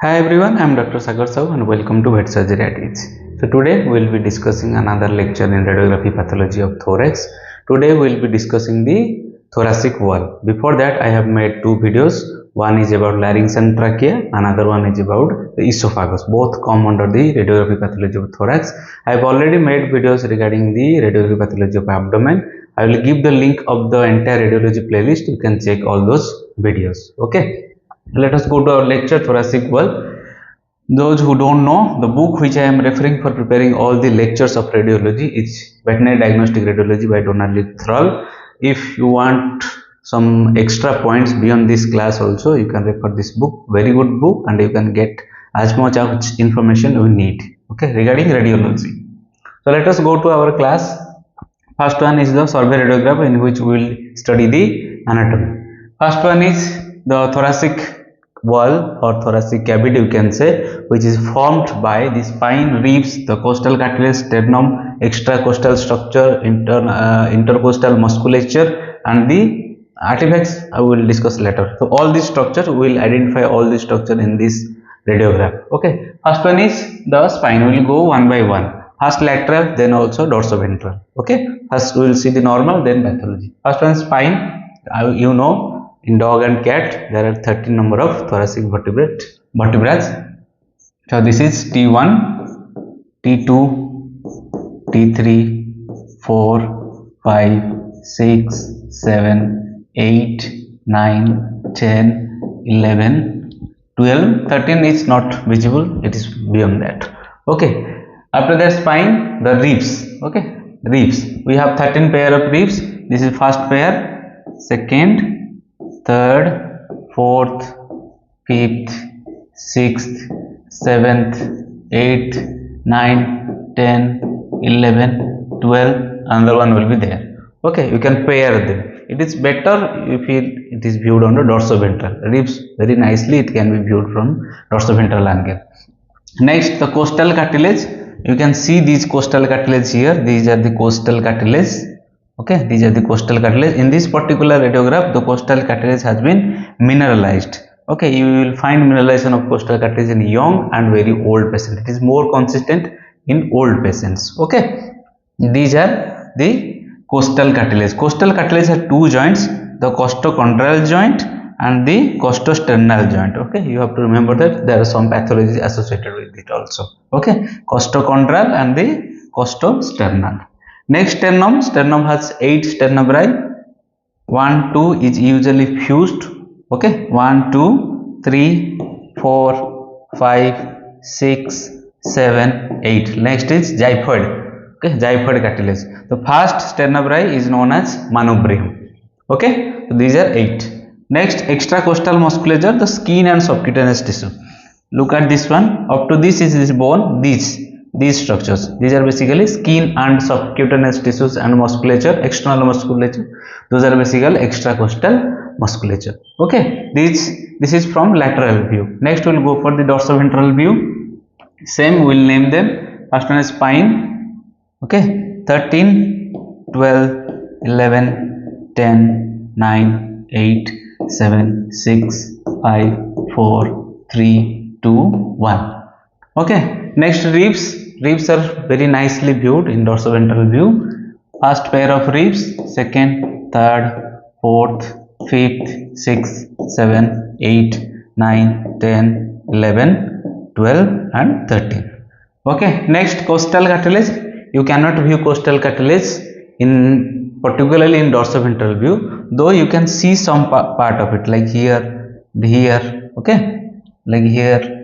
Hi everyone, I am Dr. Sagar Sahu and welcome to Vet Surgery at Ease. So today we will be discussing another lecture in radiography pathology of thorax. Today we will be discussing the thoracic wall. Before that I have made two videos. One is about larynx and trachea, another one is about the esophagus. Both come under the radiography pathology of thorax. I have already made videos regarding the radiography pathology of abdomen. I will give the link of the entire radiology playlist. You can check all those videos. Okay. Let us go to our lecture, thoracic wall. Those who don't know, the book which I am referring for preparing all the lectures of radiology is Veterinary Diagnostic Radiology by Donald Thrall. If you want some extra points beyond this class also, you can refer this book. Very good book, and you can get as much information you need, okay, regarding radiology. So let us go to our class. First one is the survey radiograph, in which we will study the anatomy. First one is the thoracic wall or thoracic cavity, you can say, which is formed by the spine, ribs, the costal cartilage, sternum, extracostal structure, intercostal musculature, and the artifacts I will discuss later. So all these structures, we will identify all the structure in this radiograph. Okay, first one is the spine. We will go one by one. First lateral, then also dorsoventral. Okay, first we will see the normal, then pathology. First one, spine. You know, in dog and cat there are 13 number of thoracic vertebrae. So this is T1, T2, T3, 4, 5, 6, 7, 8, 9, 10, 11, 12, 13 is not visible, it is beyond that. Okay, after that spine, the ribs. Okay, ribs, we have 13 pair of ribs. This is first pair, second, third, fourth, fifth, sixth, seventh, eighth, 9, 10, 11, 12, another one will be there. Okay, you can pair them. It is better if it is viewed on the dorsoventral. Ribs very nicely it can be viewed from dorsoventral angle. Next, the costal cartilage. You can see these costal cartilage here. These are the costal cartilage. Okay, these are the costal cartilage. In this particular radiograph, the costal cartilage has been mineralized. Okay, you will find mineralization of costal cartilage in young and very old patients. It is more consistent in old patients. Okay, these are the costal cartilage. Costal cartilage has two joints, the costochondral joint and the costosternal joint. Okay, you have to remember that there are some pathologies associated with it also. Okay, costochondral and the costosternal. Next, sternum. Sternum has 8 sternobrai. 1, 2 is usually fused. Okay, 1, 2, 3, 4, 5, 6, 7, 8. Next is xiphoid. Okay, xiphoid cartilage. The first sternobrai is known as manubrium. Okay, so these are 8. Next, extracostal musculature, the skin and subcutaneous tissue. Look at this one. Up to this is this bone. These structures, these are basically skin and subcutaneous tissues and musculature, external musculature. Those are basically extracostal musculature. Okay, this is from lateral view. Next we will go for the dorsoventral view. Same, we will name them. First one is spine. Okay, 13, 12, 11, 10, 9, 8, 7, 6, 5, 4, 3, 2, 1. Okay, next ribs. Ribs are very nicely viewed in dorsoventral view. First pair of ribs, second, third, fourth, fifth, sixth, 7, 8, 9, 10, 11, 12 and 13. Okay, next costal cartilage. You cannot view costal cartilage particularly in dorsoventral view, though you can see some part of it, like here, okay, like here.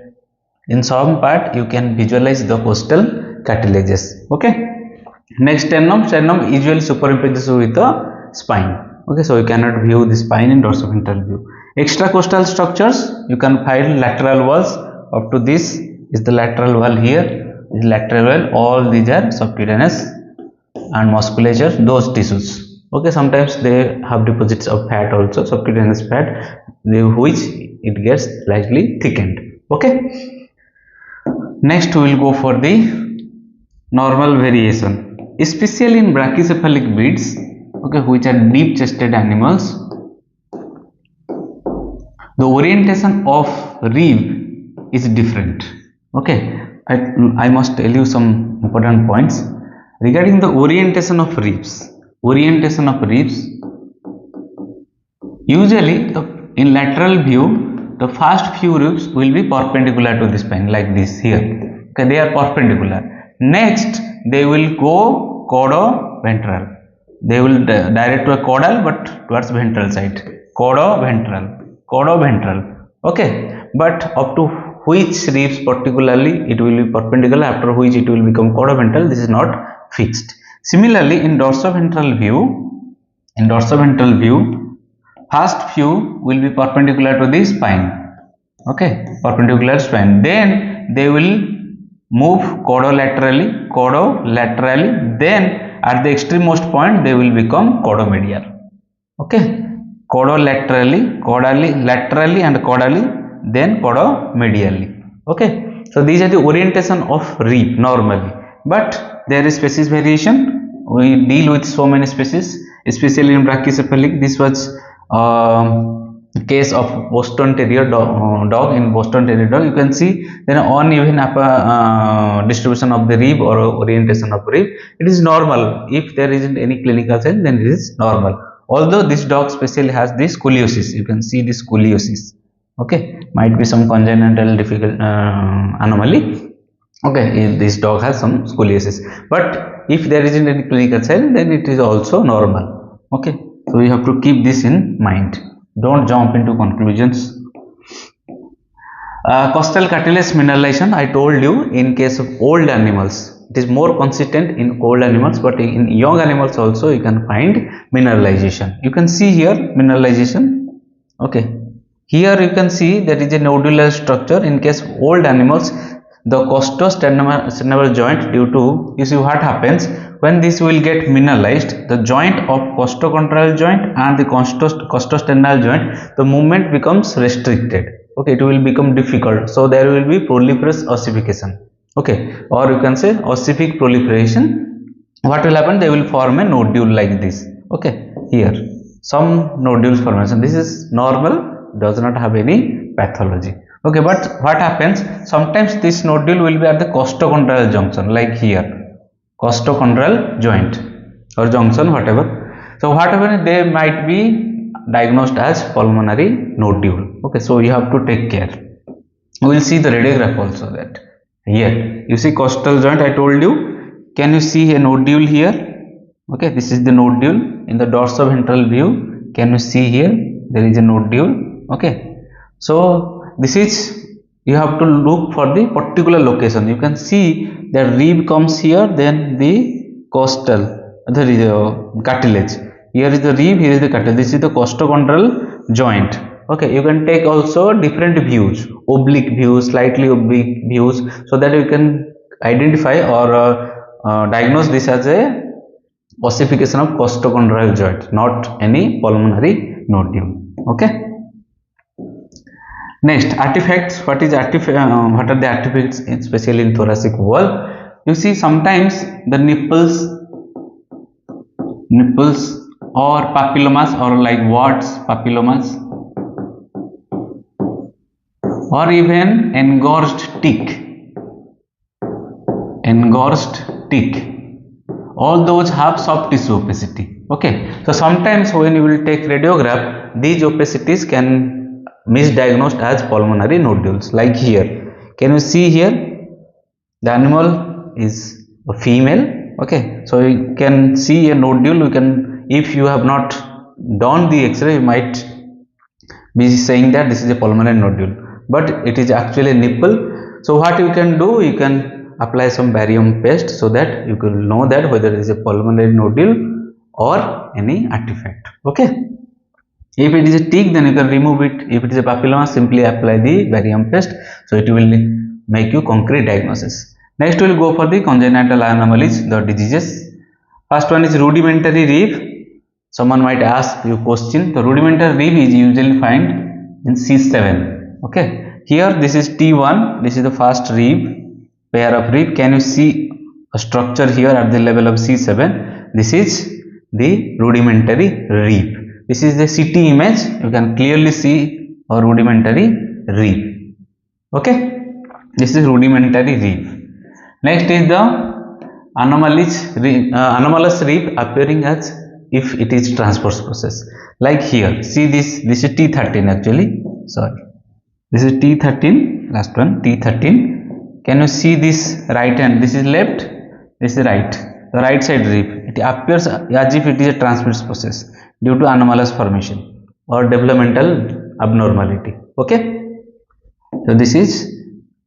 In some part you can visualize the costal cartilages. Okay, next sternum. Sternum usually superimposes with the spine. Okay, so you cannot view the spine in dorsoventral view. Extracostal structures, you can find lateral walls. Up to this is the lateral wall. Here is lateral wall. All these are subcutaneous and musculature, those tissues. Okay, sometimes they have deposits of fat also, subcutaneous fat, which it gets slightly thickened. Okay, next we will go for the normal variation, especially in brachycephalic breeds, okay, which are deep chested animals. The orientation of rib is different. Okay, I must tell you some important points regarding the orientation of ribs. Orientation of ribs, usually in lateral view, the first few ribs will be perpendicular to the spine, like this here. Okay, they are perpendicular. Next, they will go caudoventral. They will direct to a caudal, but towards ventral side. Caudoventral. Okay, but up to which ribs particularly it will be perpendicular, after which it will become caudoventral, this is not fixed. Similarly, in dorsoventral view, first few will be perpendicular to the spine. Okay, perpendicular spine. Then they will move caudolaterally. Then at the extrememost point they will become caudomedial. Okay, caudolaterally, laterally and caudally, then caudomedially. Okay, so these are the orientation of rib normally, but there is species variation. We deal with so many species, especially in brachycephalic. This was case of Boston Terrier dog. In Boston Terrier dog, you can see then uneven distribution of the rib or orientation of rib. It is normal. If there isn't any clinical sign, then it is normal. Although this dog specially has this scoliosis, you can see this scoliosis. Okay, might be some congenital difficult anomaly. Okay, this dog has some scoliosis, but if there isn't any clinical sign, then it is also normal. Okay, so we have to keep this in mind. Don't jump into conclusions. Costal cartilage mineralization, I told you, in case of old animals, it is more consistent in old animals, but in young animals also you can find mineralization. You can see here mineralization. Okay, here you can see there is a nodular structure. In case of old animals, the costosternal joint, due to, you see what happens when this will get mineralized, the joint of costochondral joint and the costosternal joint, the movement becomes restricted. Okay, it will become difficult, so there will be proliferous ossification. Okay, or you can say ossific proliferation. What will happen? They will form a nodule like this. Okay, here some nodules formation. This is normal, does not have any pathology. Okay, but what happens? Sometimes this nodule will be at the costochondral junction, like here, costochondral joint or junction, whatever. So whatever, they might be diagnosed as pulmonary nodule. Okay, so you have to take care. We will see the radiograph also that. Here you see costal joint, I told you. Can you see a nodule here? Okay, this is the nodule in the dorsoventral view. Can you see here? There is a nodule. Okay, so this is, you have to look for the particular location. You can see the rib comes here, then the costal, the cartilage. Here is the rib, here is the cartilage. This is the costochondral joint. Okay, you can take also different views, oblique views, slightly oblique views, so that you can identify or diagnose this as a ossification of costochondral joint, not any pulmonary nodule. Okay. Next, artifacts. What is what are the artifacts, especially in thoracic wall? You see sometimes the nipples or papillomas, or like warts, papillomas, or even engorged tick, all those have soft tissue opacity. Okay, so sometimes when you will take radiograph, these opacities can misdiagnosed as pulmonary nodules, like here. Can you see here? The animal is a female. Okay, so you can see a nodule. You can, if you have not done the X-ray, you might be saying that this is a pulmonary nodule, but it is actually a nipple. So what you can do, you can apply some barium paste so that you can know that whether it is a pulmonary nodule or any artifact. Okay. If it is a tick, then you can remove it. If it is a papilloma, simply apply the barium paste, so it will make you concrete diagnosis. Next, we will go for the congenital anomalies, the diseases. First one is rudimentary rib. Someone might ask you question. The rudimentary rib is usually found in C7. Okay, here this is T1. This is the first rib, pair of rib. Can you see a structure here at the level of C7? This is the rudimentary rib. This is the CT image. You can clearly see a rudimentary rib. Okay. This is rudimentary rib. Next is the anomalous rib appearing as if it is transverse process. Like here, see this is T13 actually. Sorry, this is T13. Last one, T13. Can you see this right hand? This is left. This is right. The right side rib. It appears as if it is a transverse process due to anomalous formation or developmental abnormality. Okay. So this is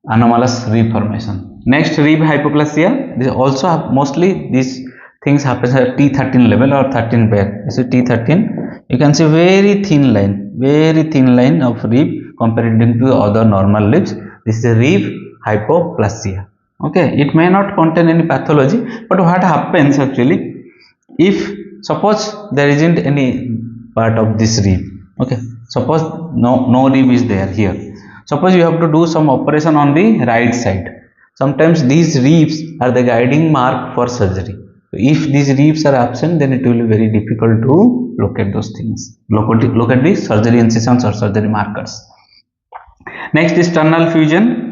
anomalous rib formation. Next, rib hypoplasia. This also mostly these things happen at T13 level or 13 pair. This is T13. You can see very thin line of rib compared to the other normal ribs. This is a rib hypoplasia. Okay, it may not contain any pathology, but what happens actually, if suppose there isn't any part of this rib, okay, suppose no rib is there here, suppose you have to do some operation on the right side, sometimes these ribs are the guiding mark for surgery. If these ribs are absent, then it will be very difficult to locate those things, locate the surgery incisions or surgery markers. Next is sternal fusion.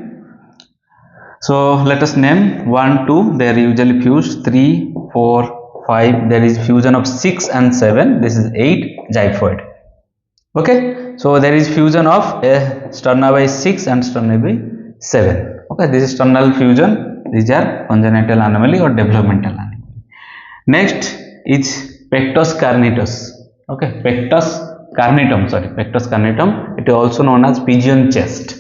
So let us name 1, 2, they are usually fused. 3, 4, 5, there is fusion of 6 and 7. This is 8, xiphoid. Okay, so there is fusion of sterna by 6 and sterna by 7. Okay, this is sternal fusion. These are congenital anomaly or developmental anomaly. Next is pectus carnitus. Okay, pectus carnitum. It is also known as pigeon chest.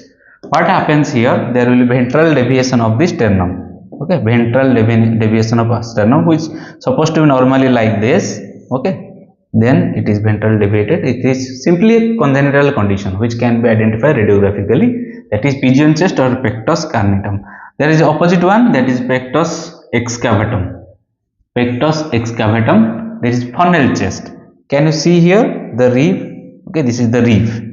What happens here? There will be ventral deviation of the sternum. Okay, ventral deviation of sternum, which is supposed to be normally like this. Okay, then it is ventral deviated. It is simply a congenital condition which can be identified radiographically. That is pigeon chest or pectus carnitum. There is opposite one, that is pectus excavatum. There is funnel chest. Can you see here the rib? Okay, this is the rib.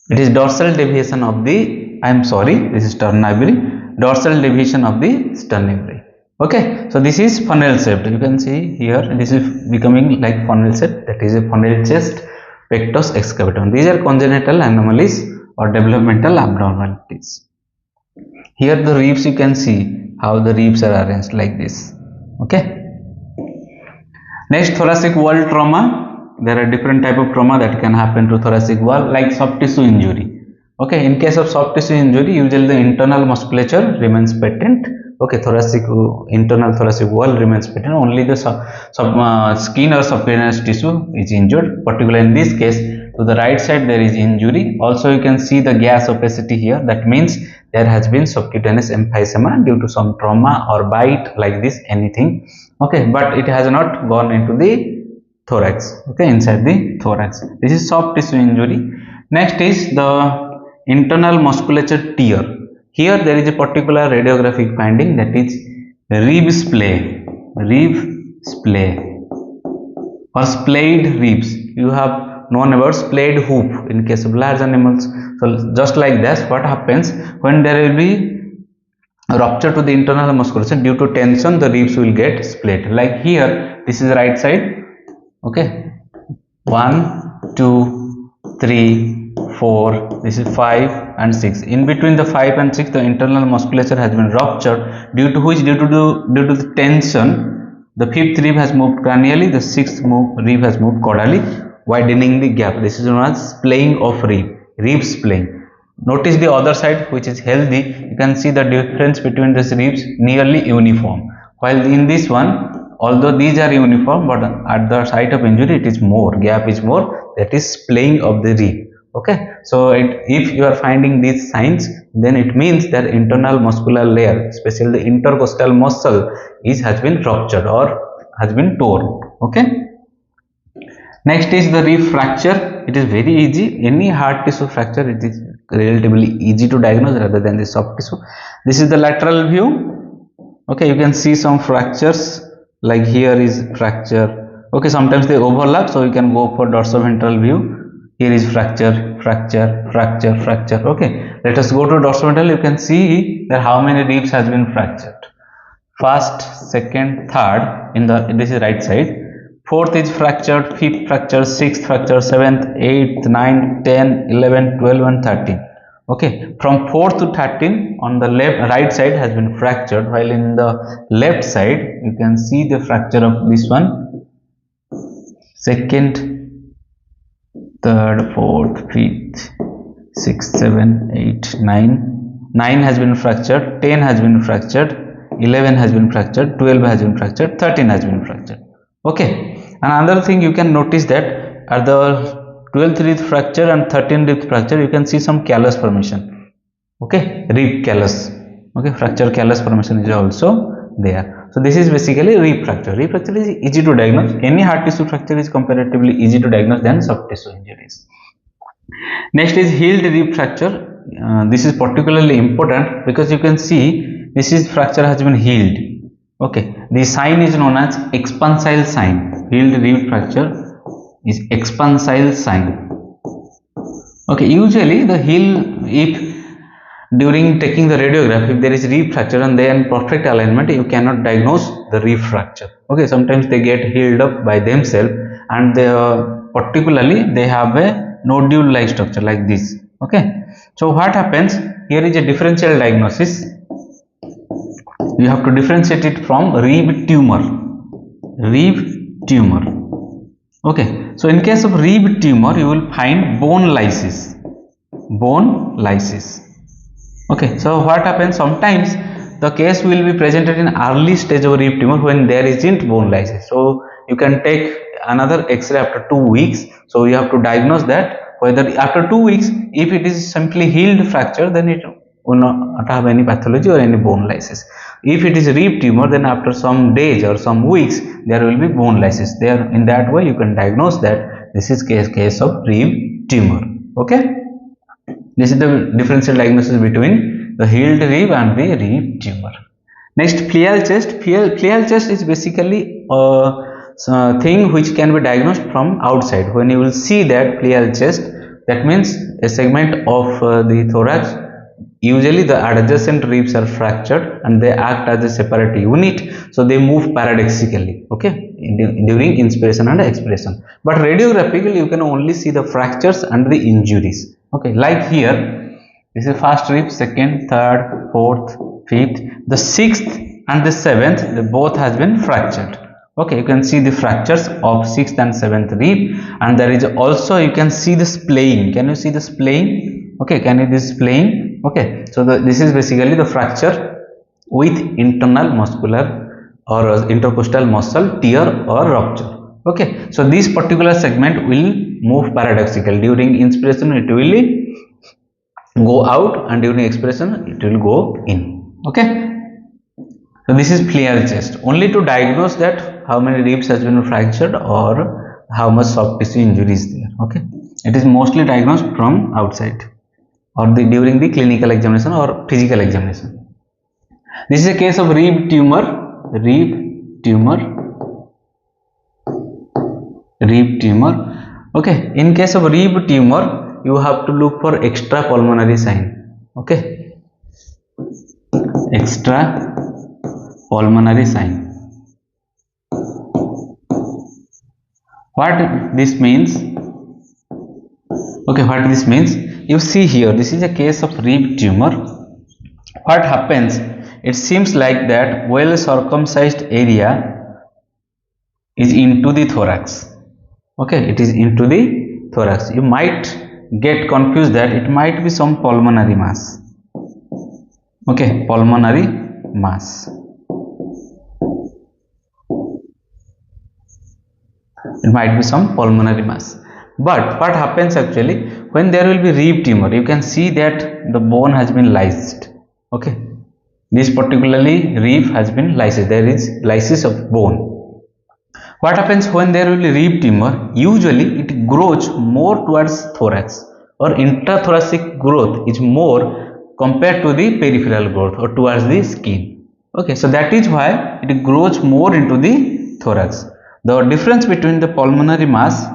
It is dorsal deviation of the, this is sternivary, dorsal deviation of the sternivary. Okay, so this is funnel shaped. You can see here, this is becoming like funnel shape. That is a funnel chest, pectus excavatum. These are congenital anomalies or developmental abnormalities. Here the ribs, you can see how the ribs are arranged like this. Okay. Next, thoracic wall trauma. There are different type of trauma that can happen to thoracic wall, like soft tissue injury. Okay, in case of soft tissue injury, usually the internal musculature remains patent. Okay, internal thoracic wall remains patent. Only the skin or subcutaneous tissue is injured. Particularly in this case, to the right side there is injury. Also, you can see the gas opacity here. That means there has been subcutaneous emphysema due to some trauma or bite like this, anything. Okay, but it has not gone into the thorax. Okay, inside the thorax. This is soft tissue injury. Next is the internal musculature tear. Here there is a particular radiographic finding, that is rib splay or splayed ribs. You have known about splayed hoof in case of large animals. So just like this, what happens when there will be a rupture to the internal musculature due to tension, the ribs will get split. Like here, this is the right side. Okay, 1, 2, 3, 4, this is 5 and 6. In between the 5 and 6, the internal musculature has been ruptured, due to the tension, the 5th rib has moved cranially, the 6th rib has moved caudally, widening the gap. This is known as splaying of rib splaying. Notice the other side, which is healthy. You can see the difference between these ribs nearly uniform, while in this one, although these are uniform, but at the site of injury it is more, gap is more, that is splaying of the rib. Okay, so if you are finding these signs, then it means that internal muscular layer, especially the intercostal muscle, has been ruptured or has been torn. Okay. Next is the rib fracture. It is very easy. Any hard tissue fracture, it is relatively easy to diagnose rather than the soft tissue. This is the lateral view. Okay, you can see some fractures, like here is fracture. Okay, sometimes they overlap, so you can go for dorsoventral view. Here is fracture. Okay, let us go to dorsoventral. You can see that how many ribs has been fractured. First, second, third, this is right side. 4th is fractured, 5th fracture, 6th fracture, 7th, 8th, 9th, 10, 11, 12 and 13. Okay, from 4 to 13 on the right side has been fractured, while in the left side you can see the fracture of this one, second, third, fourth, fifth, 6, 7, 8, 9. 9 has been fractured, 10 has been fractured, 11 has been fractured, 12 has been fractured, 13 has been fractured. Okay, and another thing you can notice that at the 12th rib fracture and 13th rib fracture you can see some callus formation. Okay, rib callus. Okay, fracture callus formation is also there. So this is basically rib fracture. Rib fracture is easy to diagnose. Any hard tissue fracture is comparatively easy to diagnose than soft tissue injuries. Next is healed rib fracture. This is particularly important because you can see this is fracture has been healed. Okay, the sign is known as expansile sign. Healed rib fracture is expansile sign. Okay, usually the heel, if during taking the radiograph, if there is rib fracture and then perfect alignment, you cannot diagnose the rib fracture. Okay, sometimes they get healed up by themselves, and particularly they have a nodule like structure like this. Okay, so what happens here is a differential diagnosis. You have to differentiate it from rib tumor. Okay, so in case of rib tumor you will find bone lysis. Okay, so what happens, sometimes the case will be presented in early stage of rib tumor when there isn't bone lysis. So you can take another x-ray after 2 weeks. So you have to diagnose that whether after 2 weeks, if it is simply healed fracture, then it will not have any pathology or any bone lysis. If it is rib tumor, then after some days or some weeks there will be bone lysis. There, in that way you can diagnose that this is case of rib tumor. Okay, this is the differential diagnosis between the healed rib and the rib tumor. Next, plial chest. Plial chest is basically a thing which can be diagnosed from outside. When you will see that plial chest, that means a segment of the thorax. Usually the adjacent ribs are fractured and they act as a separate unit, so they move paradoxically. Okay, during inspiration and expiration. But radiographically you can only see the fractures and the injuries. Okay, like here, this is first rib, second, third, fourth, fifth, the sixth and the seventh, they both has been fractured. Okay, you can see the fractures of sixth and seventh rib, and there is also, you can see the splaying. Can you see the splaying? Okay, can you this splaying? Okay, so this is basically the fracture with internal muscular or intercostal muscle tear or rupture. Okay, so this particular segment will move paradoxical. During inspiration it will go out and during expiration it will go in. Okay, so this is plial chest, only to diagnose that how many ribs has been fractured or how much soft tissue injury is there. Okay, it is mostly diagnosed from outside or during the clinical examination or physical examination. This is a case of rib tumor. Okay, in case of rib tumor you have to look for extra pulmonary sign. Okay, extra pulmonary sign. What this means? Okay, what this means? You see here, this is a case of rib tumor. What happens? It seems like that well circumcised area is into the thorax. Okay, it is into the thorax. You might get confused that it might be some pulmonary mass. Okay, pulmonary mass. It might be some pulmonary mass. But what happens actually when there will be rib tumor? You can see that the bone has been lysed. Okay, this particularly rib has been lysed. There is lysis of bone. What happens when there will be rib tumor? Usually it grows more towards thorax, or intrathoracic growth is more compared to the peripheral growth or towards the skin. Okay, so that is why it grows more into the thorax. The difference between the pulmonary mass,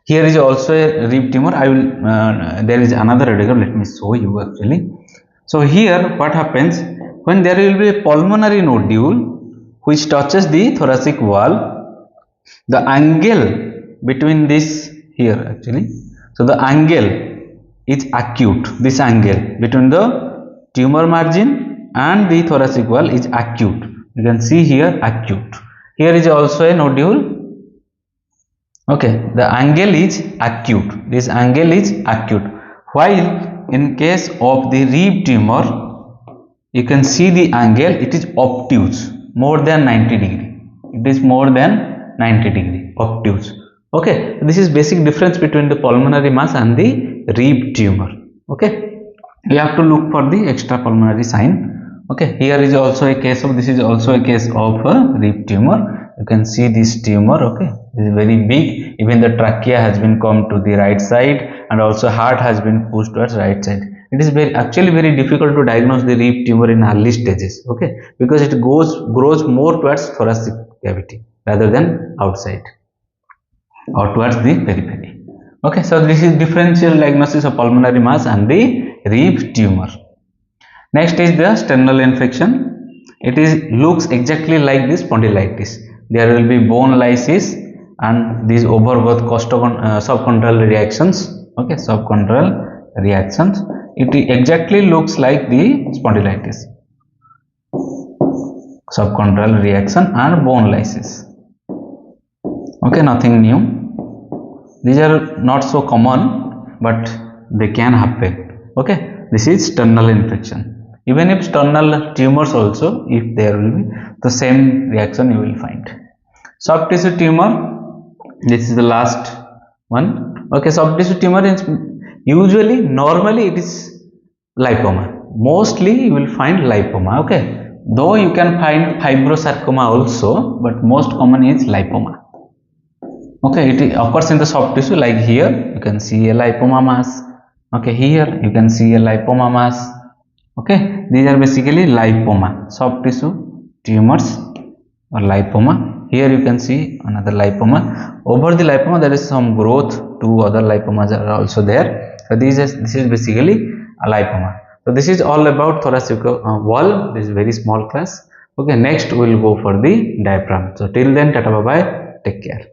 here is also a rib tumor. I will there is another radiograph. Let me show you actually. So here what happens when there will be a pulmonary nodule which touches the thoracic wall, the angle between this here actually. So the angle is acute. This angle between the tumor margin and the thoracic wall is acute. You can see here acute. Here is also a nodule. Okay, the angle is acute. This angle is acute. While in case of the rib tumor, you can see the angle, it is obtuse, more than 90 degree. It is more than 90 degree, obtuse. Okay, this is basic difference between the pulmonary mass and the rib tumor. Okay, you have to look for the extra pulmonary sign. Okay, here is also a case of, this is also a case of a rib tumor. You can see this tumor. Okay, it is very big. Even the trachea has been come to the right side, and also heart has been pushed towards right side. It is actually very difficult to diagnose the rib tumor in early stages. Okay, because it grows more towards thoracic cavity rather than outside or towards the periphery. Okay, so this is differential diagnosis of pulmonary mass and the rib tumor. Next is the sternal infection. It looks exactly like this spondylitis. There will be bone lysis and these overgrowth subchondral reactions. Okay, subchondral reactions. It exactly looks like the spondylitis. Subchondral reaction and bone lysis. Okay, nothing new. These are not so common, but they can happen. Okay, this is sternal infection. Even if sternal tumors also, if there will be the same reaction, you will find. Soft tissue tumor, this is the last one. Okay, soft tissue tumor is usually, normally it is lipoma. Mostly you will find lipoma. Okay, though you can find fibrosarcoma also, but most common is lipoma. Okay, it occurs in the soft tissue, like here you can see a lipoma mass. Okay, here you can see a lipoma mass. Okay, these are basically lipoma, soft tissue tumors or lipoma. Here you can see another lipoma. Over the lipoma there is some growth. Two other lipomas are also there. So this is basically a lipoma. So this is all about thoracic wall. This is very small class. Okay, next we will go for the diaphragm. So till then, tata bye bye, take care.